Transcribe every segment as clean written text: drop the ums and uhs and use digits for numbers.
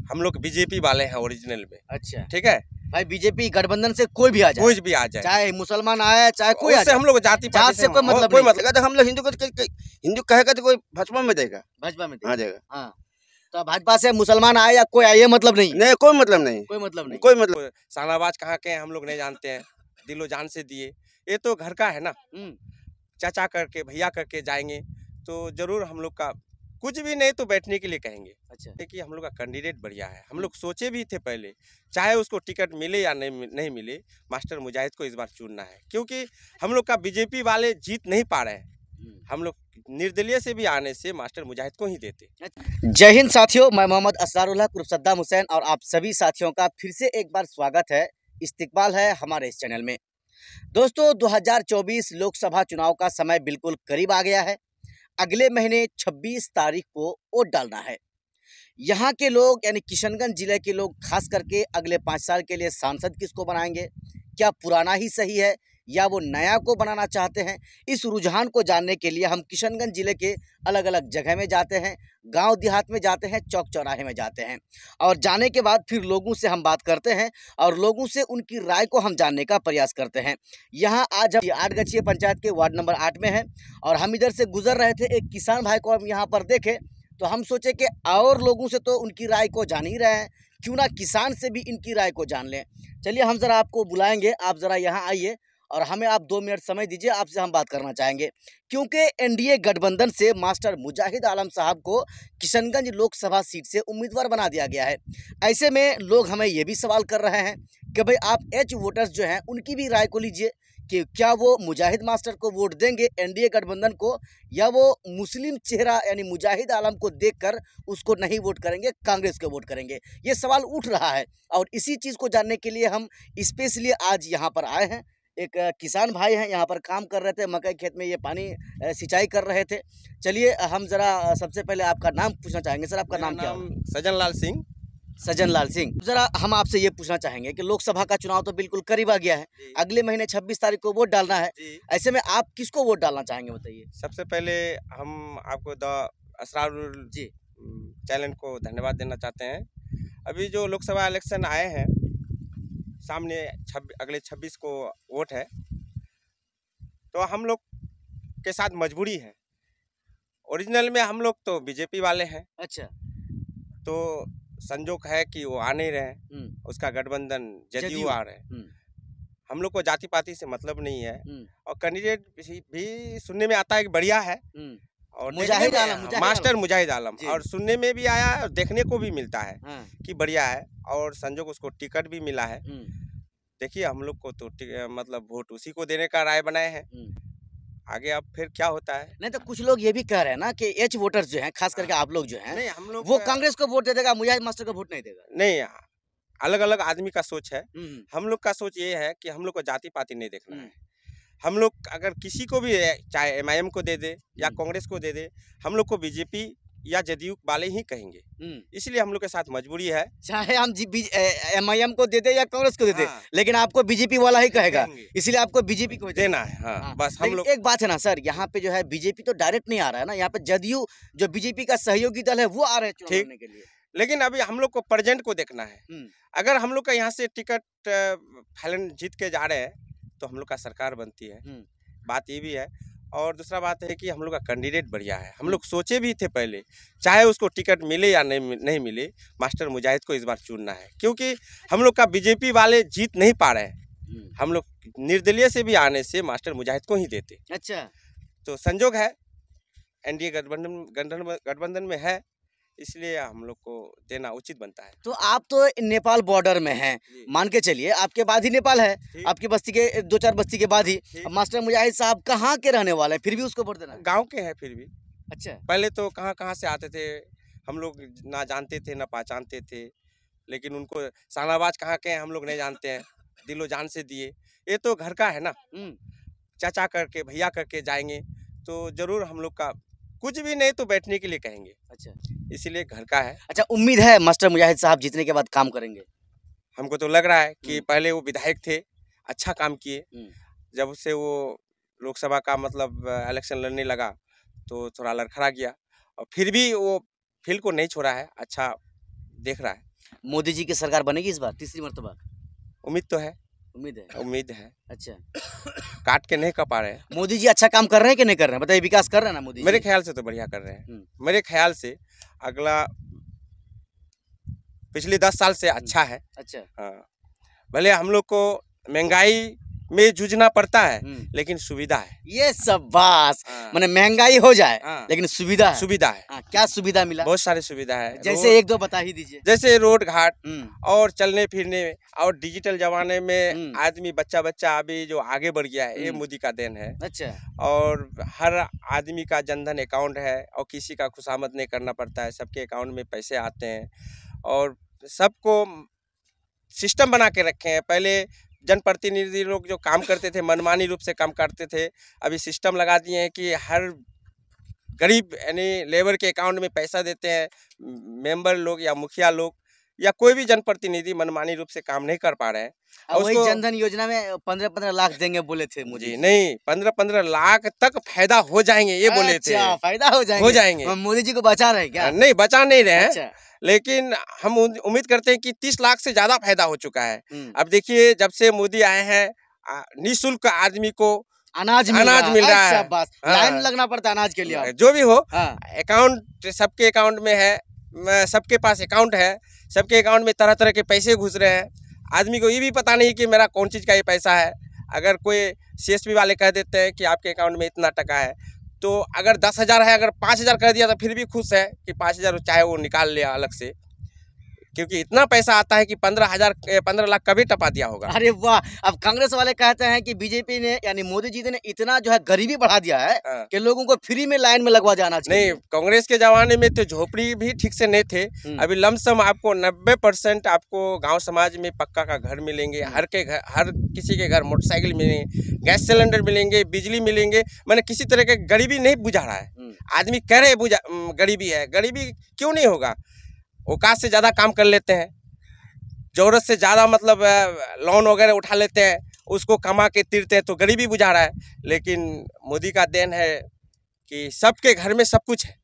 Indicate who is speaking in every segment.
Speaker 1: हम लोग बीजेपी वाले हैं ओरिजिनल में।
Speaker 2: अच्छा,
Speaker 1: ठीक है
Speaker 2: भाई बीजेपी गठबंधन से कोई भी आ जाए,
Speaker 1: कोई भी आ जाए,
Speaker 2: चाहे मुसलमान आए चाहे कोई आ
Speaker 1: उससे
Speaker 2: जाए,
Speaker 1: हम लोग जाति
Speaker 2: जात
Speaker 1: पाति
Speaker 2: से कोई मतलब नहीं।
Speaker 3: तो हम लोग हिंदू कहेगा तो कोई भाजपा में देगा,
Speaker 2: भाजपा में
Speaker 3: हाँ देगा।
Speaker 2: हाँ, तो भाजपा से मुसलमान आए या कोई आए ये मतलब नहीं,
Speaker 3: नहीं कोई मतलब नहीं,
Speaker 2: कोई मतलब नहीं।
Speaker 3: कोई मतलब।
Speaker 1: शाहनवाज कहाँ के हैं हम लोग नहीं जानते हैं, दिलो जान से दिए, ये तो घर का है ना। चाचा करके भैया करके जाएंगे तो जरूर हम लोग का कुछ भी नहीं तो बैठने के लिए कहेंगे।
Speaker 2: अच्छा,
Speaker 1: देखिए हम लोग का कैंडिडेट बढ़िया है, हम लोग सोचे भी थे पहले, चाहे उसको टिकट मिले या नहीं मिले, मास्टर मुजाहिद को इस बार चुनना है, क्योंकि हम लोग का बीजेपी वाले जीत नहीं पा रहे हैं। हम लोग निर्दलीय से भी आने से मास्टर मुजाहिद को ही देते।
Speaker 2: जय हिंद साथियों, मैं मोहम्मद असरारुल्लाह कुर्फ सद्दाम हुसैन और आप सभी साथियों का फिर से एक बार स्वागत है, इस्तकबाल है हमारे इस चैनल में। दोस्तों 2024 लोकसभा चुनाव का समय बिल्कुल करीब आ गया है। अगले महीने 26 तारीख को वोट डालना है। यहाँ के लोग यानी किशनगंज जिले के लोग खास करके अगले 5 साल के लिए सांसद किसको बनाएंगे, क्या पुराना ही सही है या वो नया को बनाना चाहते हैं, इस रुझान को जानने के लिए हम किशनगंज जिले के अलग अलग जगह में जाते हैं, गांव देहात में जाते हैं, चौक चौराहे में जाते हैं और जाने के बाद फिर लोगों से हम बात करते हैं और लोगों से उनकी राय को हम जानने का प्रयास करते हैं। यहाँ आज हम 8 गछिया पंचायत के वार्ड नंबर 8 में हैं और हम इधर से गुजर रहे थे, एक किसान भाई को हम यहाँ पर देखे तो हम सोचे कि और लोगों से तो उनकी राय को जान ही रहे हैं, क्यों ना किसान से भी इनकी राय को जान लें। चलिए हम ज़रा आपको बुलाएंगे, आप ज़रा यहाँ आइए और हमें आप 2 मिनट समय दीजिए, आपसे हम बात करना चाहेंगे। क्योंकि एनडीए गठबंधन से मास्टर मुजाहिद आलम साहब को किशनगंज लोकसभा सीट से उम्मीदवार बना दिया गया है। ऐसे में लोग हमें ये भी सवाल कर रहे हैं कि भाई आप एच वोटर्स जो हैं उनकी भी राय को लीजिए कि क्या वो मुजाहिद मास्टर को वोट देंगे एनडीए गठबंधन को, या वो मुस्लिम चेहरा यानी मुजाहिद आलम को देखकर उसको नहीं वोट करेंगे, कांग्रेस को वोट करेंगे। ये सवाल उठ रहा है और इसी चीज़ को जानने के लिए हम स्पेशली आज यहाँ पर आए हैं। एक किसान भाई हैं, यहाँ पर काम कर रहे थे, मकई खेत में ये पानी सिंचाई कर रहे थे। चलिए हम ज़रा सबसे पहले आपका नाम पूछना चाहेंगे। सर आपका नाम क्या है?
Speaker 1: सजन लाल सिंह।
Speaker 2: सजन लाल सिंह। ज़रा हम आपसे ये पूछना चाहेंगे कि लोकसभा का चुनाव तो बिल्कुल करीब आ गया है, अगले महीने 26 तारीख को वोट डालना है, ऐसे में आप किसको वोट डालना चाहेंगे बताइए?
Speaker 1: सबसे पहले हम आपको द असरारुल जी चैनल को धन्यवाद देना चाहते हैं। अभी जो लोकसभा इलेक्शन आए हैं सामने, अगले 26 को वोट है, तो हम लोग के साथ मजबूरी है। ओरिजिनल में हम लोग तो बीजेपी वाले हैं।
Speaker 2: अच्छा,
Speaker 1: तो संजोग है कि वो आ नहीं रहे, उसका गठबंधन जदयू आ रहे हैं। हम लोग को जाति पाति से मतलब नहीं है और कैंडिडेट भी सुनने में आता है कि बढ़िया है और
Speaker 2: मुजाहिद आलम,
Speaker 1: मास्टर मुजाहिद आलम, और सुनने में भी आया और देखने को भी मिलता है कि बढ़िया है और संजोग उसको टिकट भी मिला है। देखिए हम लोग को तो मतलब वोट उसी को देने का राय बनाए हैं, आगे अब फिर क्या होता है।
Speaker 2: नहीं तो कुछ लोग ये भी कह रहे हैं ना कि एच वोटर्स जो हैं, खास करके आप लोग जो हैं,
Speaker 1: नहीं हम लोग
Speaker 2: वो कांग्रेस को वोट दे देगा, मुजाहिद मास्टर को वोट नहीं देगा।
Speaker 1: नहीं, अलग अलग आदमी का सोच है। हम लोग का सोच ये है कि हम लोग को जाति पाति नहीं देखना है। हम लोग अगर किसी को भी, चाहे एमआईएम को दे दे या कांग्रेस को दे दे, हम लोग को बीजेपी या जदयू वाले ही कहेंगे। इसलिए हम लोग के साथ मजबूरी है,
Speaker 2: चाहे हम एमआईएम को दे दे या कांग्रेस को दे दे, लेकिन आपको बीजेपी वाला ही कहेगा, इसलिए आपको बीजेपी को
Speaker 1: देना है। हाँ, बस हम लोग।
Speaker 2: एक बात है ना सर, यहाँ पे जो है बीजेपी तो डायरेक्ट नहीं आ रहा है ना, यहाँ पे जदयू जो बीजेपी का सहयोगी दल है वो आ रहे हैं चुनाव लड़ने के लिए।
Speaker 1: लेकिन अभी हम लोग को प्रेजेंट को देखना है। अगर हम लोग का यहाँ से टिकट फैलन जीत के जा रहे हैं तो हम लोग का सरकार बनती है, बात ये भी है। और दूसरा बात है कि हम लोग का कैंडिडेट बढ़िया है, हम लोग सोचे भी थे पहले, चाहे उसको टिकट मिले या नहीं मिले, मास्टर मुजाहिद को इस बार चुनना है, क्योंकि हम लोग का बीजेपी वाले जीत नहीं पा रहे हैं। हम लोग निर्दलीय से भी आने से मास्टर मुजाहिद को ही देते।
Speaker 2: अच्छा,
Speaker 1: तो संजोग है एनडीए गठबंधन में है, इसलिए हम लोग को देना उचित बनता है।
Speaker 2: तो आप तो नेपाल बॉर्डर में हैं, मान के चलिए आपके बाद ही नेपाल है, आपकी बस्ती के 2-4 बस्ती के बाद ही। मास्टर मुजाहिद साहब कहाँ के रहने वाले हैं, फिर भी उसको वोट देना?
Speaker 1: गांव के हैं फिर भी।
Speaker 2: अच्छा,
Speaker 1: पहले तो कहाँ से आते थे, हम लोग ना जानते थे ना पहचानते थे, लेकिन उनको शाहनवाज कहाँ के हैं हम लोग नहीं जानते हैं, दिलो जान से दिए, ये तो घर का है ना। चाचा करके भैया करके जाएंगे तो जरूर हम लोग का कुछ भी नहीं तो बैठने के लिए कहेंगे। अच्छा, इसीलिए घर का है।
Speaker 2: अच्छा, उम्मीद है मास्टर मुजाहिद साहब जीतने के बाद काम करेंगे?
Speaker 1: हमको तो लग रहा है कि पहले वो विधायक थे, अच्छा काम किए, जब से वो लोकसभा का मतलब इलेक्शन लड़ने लगा तो थोड़ा लड़खड़ा गया और फिर भी वो फील्ड को नहीं छोड़ा है, अच्छा देख रहा है।
Speaker 2: मोदी जी की सरकार बनेगी इस बार तीसरी मर्तबा?
Speaker 1: उम्मीद तो है,
Speaker 2: उम्मीद है।
Speaker 1: उम्मीद है।
Speaker 2: अच्छा,
Speaker 1: काट के नहीं कर पा रहे हैं।
Speaker 2: मोदी जी अच्छा काम कर रहे हैं कि नहीं कर रहे हैं? बताइए, विकास कर रहे हैं ना मोदी
Speaker 1: मेरे
Speaker 2: जी?
Speaker 1: ख्याल से तो बढ़िया कर रहे हैं।
Speaker 2: हम्म।
Speaker 1: मेरे ख्याल से अगला पिछले 10 साल से अच्छा है।
Speaker 2: अच्छा।
Speaker 1: हाँ, भले हम लोग को महंगाई में जूझना पड़ता है, लेकिन सुविधा है।
Speaker 2: ये सब बात
Speaker 1: हाँ।
Speaker 2: माने महंगाई हो जाए
Speaker 1: हाँ।
Speaker 2: लेकिन सुविधा है।
Speaker 1: सुविधा है,
Speaker 2: हाँ, क्या सुविधा मिला?
Speaker 1: बहुत सारी सुविधा है।
Speaker 2: जैसे एक दो बता ही दीजिए।
Speaker 1: जैसे रोड घाट
Speaker 2: हम्म।
Speaker 1: और चलने फिरने में, और डिजिटल जमाने में आदमी बच्चा अभी जो आगे बढ़ गया है, ये मोदी का देन है।
Speaker 2: अच्छा।
Speaker 1: और हर आदमी का जनधन अकाउंट है और किसी का खुशामद नहीं करना पड़ता है, सबके अकाउंट में पैसे आते हैं और सबको सिस्टम बना के रखे हैं। पहले जनप्रतिनिधि लोग जो काम करते थे मनमानी रूप से काम करते थे, अभी सिस्टम लगा दिए हैं कि हर गरीब यानी लेबर के अकाउंट में पैसा देते हैं। मेंबर लोग या मुखिया लोग या कोई भी जनप्रतिनिधि मनमानी रूप से काम नहीं कर पा रहे हैं।
Speaker 2: और वही जनधन योजना में 15-15 लाख देंगे बोले थे मुझे।
Speaker 1: नहीं, 15-15 लाख तक फायदा हो जाएंगे ये बोले थे।
Speaker 2: अच्छा, फायदा हो जाएंगे। मोदी जी को बचा रहे क्या? नहीं,
Speaker 1: बचा नहीं रहे हैं।
Speaker 2: अच्छा।
Speaker 1: लेकिन हम उम्मीद करते हैं कि 30 लाख से ज्यादा फायदा हो चुका है। अब देखिए, जब से मोदी आए हैं निःशुल्क आदमी को
Speaker 2: अनाज मिल रहा है। लाइन लगना पड़ता है अनाज के लिए।
Speaker 1: जो भी हो, अकाउंट सबके अकाउंट में है, सबके पास अकाउंट है, सबके अकाउंट में तरह तरह के पैसे घुस रहे हैं। आदमी को ये भी पता नहीं कि मेरा कौन चीज़ का ये पैसा है। अगर कोई CSP वाले कह देते हैं कि आपके अकाउंट में इतना टका है, तो अगर 10,000 है, अगर 5,000 कर दिया तो फिर भी खुश है कि 5,000 चाहे वो निकाल लिया अलग से, क्योंकि इतना पैसा आता है कि 15 लाख कभी टपा दिया होगा।
Speaker 2: अरे वाह! अब कांग्रेस वाले कहते हैं कि बीजेपी ने यानी मोदी जी ने इतना जो है गरीबी बढ़ा दिया है कि लोगों को फ्री में लाइन में लगवा जाना चाहिए।
Speaker 1: नहीं, कांग्रेस के जमाने में तो झोपड़ी भी ठीक से नहीं थे। अभी लमसम आपको 90% आपको गांव समाज में पक्का का घर मिलेंगे। हर किसी के घर मोटरसाइकिल मिलेंगे, गैस सिलेंडर मिलेंगे, बिजली मिलेंगे। मैंने किसी तरह की गरीबी नहीं बुझा रहा है। आदमी कह रहे गरीबी है, गरीबी क्यों नहीं होगा? औकात से ज़्यादा काम कर लेते हैं, ज़रूरत से ज़्यादा मतलब लोन वगैरह उठा लेते हैं, उसको कमा के तीरते हैं, तो गरीबी बुझा रहा है। लेकिन मोदी का देन है कि सबके घर में सब कुछ है।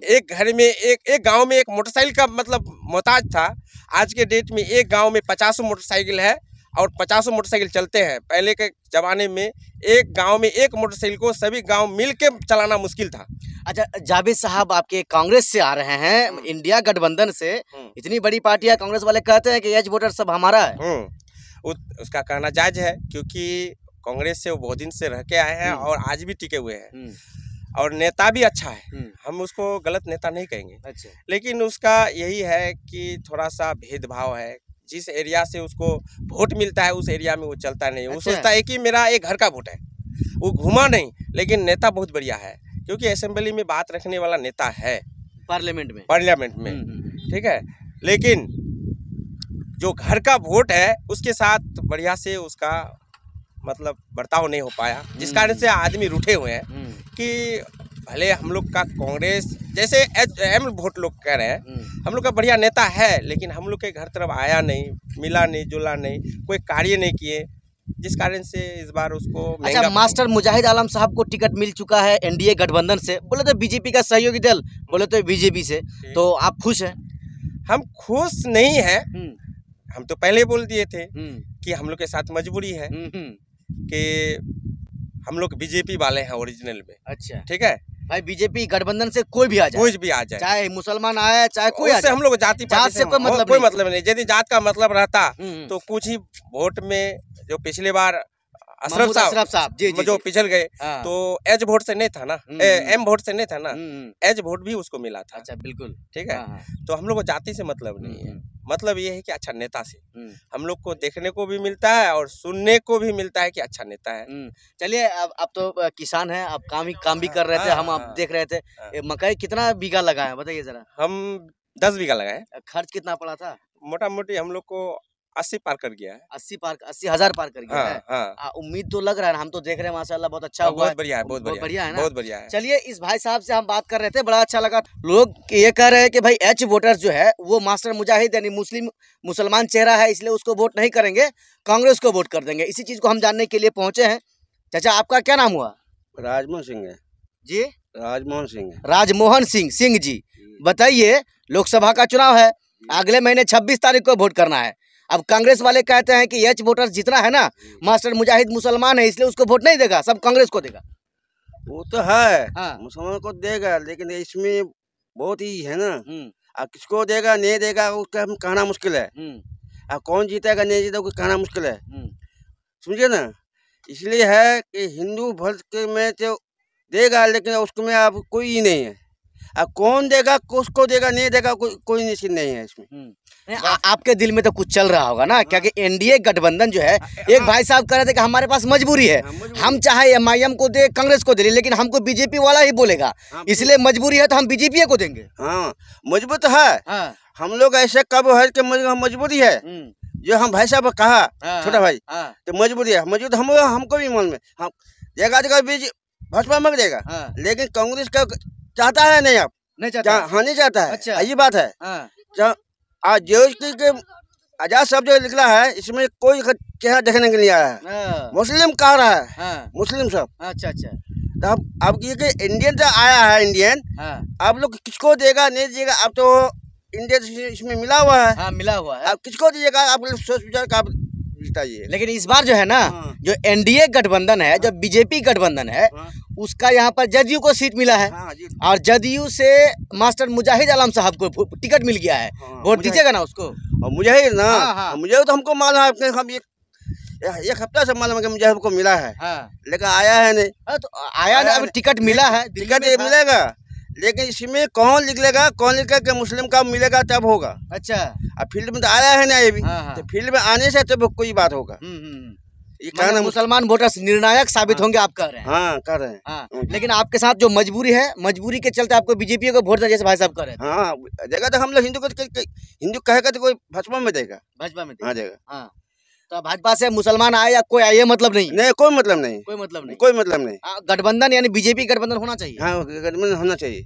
Speaker 1: एक घर में एक गांव में एक मोटरसाइकिल का मतलब मोहताज था, आज के डेट में एक गांव में 50 मोटरसाइकिल है और 50 मोटरसाइकिल चलते हैं। पहले के ज़माने में एक गांव में एक मोटरसाइकिल को सभी गांव मिल के चलाना मुश्किल था।
Speaker 2: अच्छा, जावेद साहब आपके कांग्रेस से आ रहे हैं, इंडिया गठबंधन से, इतनी बड़ी पार्टी है, कांग्रेस वाले कहते हैं कि एज वोटर सब हमारा है।
Speaker 1: उसका कहना जायज है, क्योंकि कांग्रेस से वो बहुत दिन से रह के आए हैं और आज भी टिके हुए हैं और नेता भी अच्छा है। हम उसको गलत नेता नहीं कहेंगे। अच्छा। लेकिन उसका यही है कि थोड़ा सा भेदभाव है। जिस एरिया से उसको वोट मिलता है उस एरिया में वो चलता नहीं। वो सोचता है कि मेरा एक घर का वोट है, वो घुमा नहीं। लेकिन नेता बहुत बढ़िया है, क्योंकि असेंबली में बात रखने वाला नेता है, पार्लियामेंट में ठीक है। लेकिन जो घर का वोट है उसके साथ बढ़िया से उसका मतलब बर्ताव नहीं हो पाया, जिस कारण से आदमी रूठे हुए हैं कि भले हम लोग का कांग्रेस जैसे एम वोट लोग कह रहे हैं, हम लोग का बढ़िया नेता है, लेकिन हम लोग के घर तरफ आया नहीं, मिला नहीं, जुला नहीं, कोई कार्य नहीं किए, जिस कारण से इस बार उसको।
Speaker 2: अच्छा, मास्टर मुजाहिद आलम साहब को टिकट मिल चुका है एनडीए गठबंधन से, बोले तो बीजेपी का सहयोगी दल, बोले तो बीजेपी से, तो आप खुश हैं?
Speaker 1: हम खुश नहीं हैं। हम तो पहले बोल दिए थे कि हम लोग के साथ मजबूरी है कि हम लोग बीजेपी वाले हैं ओरिजिनल में। अच्छा, ठीक है
Speaker 2: भाई, बीजेपी गठबंधन से कोई भी आ जाए, चाहे मुसलमान आए चाहे कोई आ जाए,
Speaker 1: हम लोग जाति से कोई मतलब नहीं। यदि जात का मतलब रहता तो कुछ ही वोट में जो पिछले बार अशरफ साहब जो पिछल गए, तो एज वोट से नहीं था ना, एम वोट से नहीं था ना, एज वोट भी उसको मिला था। अच्छा, बिल्कुल ठीक है। तो हम लोग को जाति से मतलब नहीं है, मतलब ये है कि अच्छा नेता से हम लोग को देखने को भी मिलता है और सुनने को भी मिलता है कि अच्छा नेता है।
Speaker 2: चलिए, अब तो किसान हैं, अब काम भी कर रहे थे, हम अब देख रहे थे। मकई कितना बीघा लगाए बताइए जरा?
Speaker 1: हम 10 बीघा लगाए।
Speaker 2: खर्च कितना पड़ा था?
Speaker 1: मोटा मोटी हम लोग को 80 पार कर गया है।
Speaker 2: 80,000 पार कर गया है। उम्मीद तो लग रहा है, हम तो देख रहे हैं माशाल्लाह बहुत अच्छा हुआ है।
Speaker 1: बहुत बढ़िया है, बहुत बढ़िया है ना, बहुत बढ़िया है।
Speaker 2: चलिए, इस भाई साहब से हम बात कर रहे थे, बड़ा अच्छा लगा। लोग ये कह रहे हैं कि भाई एच वोटर जो है वो मास्टर मुजाहिद यानी मुसलमान चेहरा है, इसलिए उसको वोट नहीं करेंगे, कांग्रेस को वोट कर देंगे। इसी चीज को हम जानने के लिए पहुंचे हैं। चाचा, आपका क्या नाम हुआ?
Speaker 3: राजमोहन सिंह है
Speaker 2: जी,
Speaker 3: राजमोहन सिंह
Speaker 2: जी, बताइए, लोकसभा का चुनाव है, अगले महीने 26 तारीख को वोट करना है। अब कांग्रेस वाले कहते हैं कि एच वोटर जितना है ना, मास्टर मुजाहिद मुसलमान है इसलिए उसको वोट नहीं देगा, सब कांग्रेस को देगा।
Speaker 3: वो तो है,
Speaker 2: हाँ।
Speaker 3: मुसलमान को देगा, लेकिन इसमें बहुत ही है ना, अब किसको देगा नहीं देगा उसका हम कहना मुश्किल है। अब कौन जीतेगा नहीं जीतेगा उसको कहना मुश्किल है, समझे ना। इसलिए है कि हिंदू भर के में तो देगा, लेकिन उसको में अब कोई ही नहीं है। अब कौन देगा किसको देगा नहीं देगा कोई निश्चित नहीं है इसमें।
Speaker 2: आपके दिल में तो कुछ चल रहा होगा ना, क्योंकि एनडीए गठबंधन जो है, एक भाई साहब कह रहे थे कि हमारे पास मजबूरी है, हम चाहे एमआईएम को दे कांग्रेस को दे, लेकिन हमको बीजेपी वाला ही बोलेगा, इसलिए मजबूरी है तो हम बीजेपी को देंगे।
Speaker 3: हाँ मजबूत है।
Speaker 2: हाँ।
Speaker 3: हम लोग ऐसे कब है कि मजबूरी है, जो हम भाई साहब कहा छोटा भाई तो मजबूरी है, मजबूत हमको भी मन में हम देगा बीज भाजपा में देगा, लेकिन कांग्रेस का चाहता है नहीं, आप
Speaker 2: नहीं चाहता।
Speaker 3: हाँ नहीं चाहता है।
Speaker 2: अच्छा।
Speaker 3: ये बात है। आज जो आजाद शब्द जो निकला है इसमें कोई चेहरा देखने के लिए आया है, मुस्लिम कह रहा है, मुस्लिम सब।
Speaker 2: अच्छा अच्छा।
Speaker 3: तो अब ये इंडियन तो आया है, इंडियन अब लोग किसको देगा नहीं देगा, अब तो इंडियन इसमें मिला हुआ है।
Speaker 2: हाँ, मिला हुआ है।
Speaker 3: अब किसको दीजिएगा आप लोग सोच विचार का बताइए।
Speaker 2: लेकिन इस बार जो है ना, जो एनडीए गठबंधन है, जो बीजेपी गठबंधन है, उसका यहाँ पर जदयू को सीट मिला है, और जदयू से मास्टर मुजाहिद आलम साहब को टिकट मिल गया है। वोट दीजिएगा ना उसको।
Speaker 3: मुजाहिद ना, मुझे तो हमको मालूम है, हम एक हफ्ता से मालूम है कि मुजाहिद को मिला है, लेकिन आया है नहीं।
Speaker 2: तो आया नहीं, अभी टिकट मिला है,
Speaker 3: टिकट मिलेगा, लेकिन इसमें कौन लिखेगा, कौन लिखेगा कि मुस्लिम का मिलेगा तब होगा।
Speaker 2: अच्छा।
Speaker 3: अब फील्ड में तो आया है ना ये भी, तो फील्ड में आने से तब कोई बात होगा।
Speaker 2: ये कहना मुसलमान वोटर्स निर्णायक साबित होंगे, आप कह रहे हैं।
Speaker 3: हाँ कह रहे हैं।
Speaker 2: हाँ। लेकिन आपके साथ जो मजबूरी है, मजबूरी के चलते आपको बीजेपी को वोट देना, जैसे भाई साहब कह रहे हैं।
Speaker 3: हाँ देगा, तो हम लोग हिंदू कहेगा तो कोई भाजपा में देगा,
Speaker 2: भाजपा में
Speaker 3: देगा।
Speaker 2: हाँ। तो भाजपा से मुसलमान आए या कोई आए, मतलब नहीं।
Speaker 3: नहीं कोई मतलब नहीं,
Speaker 2: कोई मतलब नहीं,
Speaker 3: कोई मतलब नहीं।
Speaker 2: गठबंधन यानी बीजेपी गठबंधन होना चाहिए।
Speaker 3: हाँ गठबंधन होना चाहिए।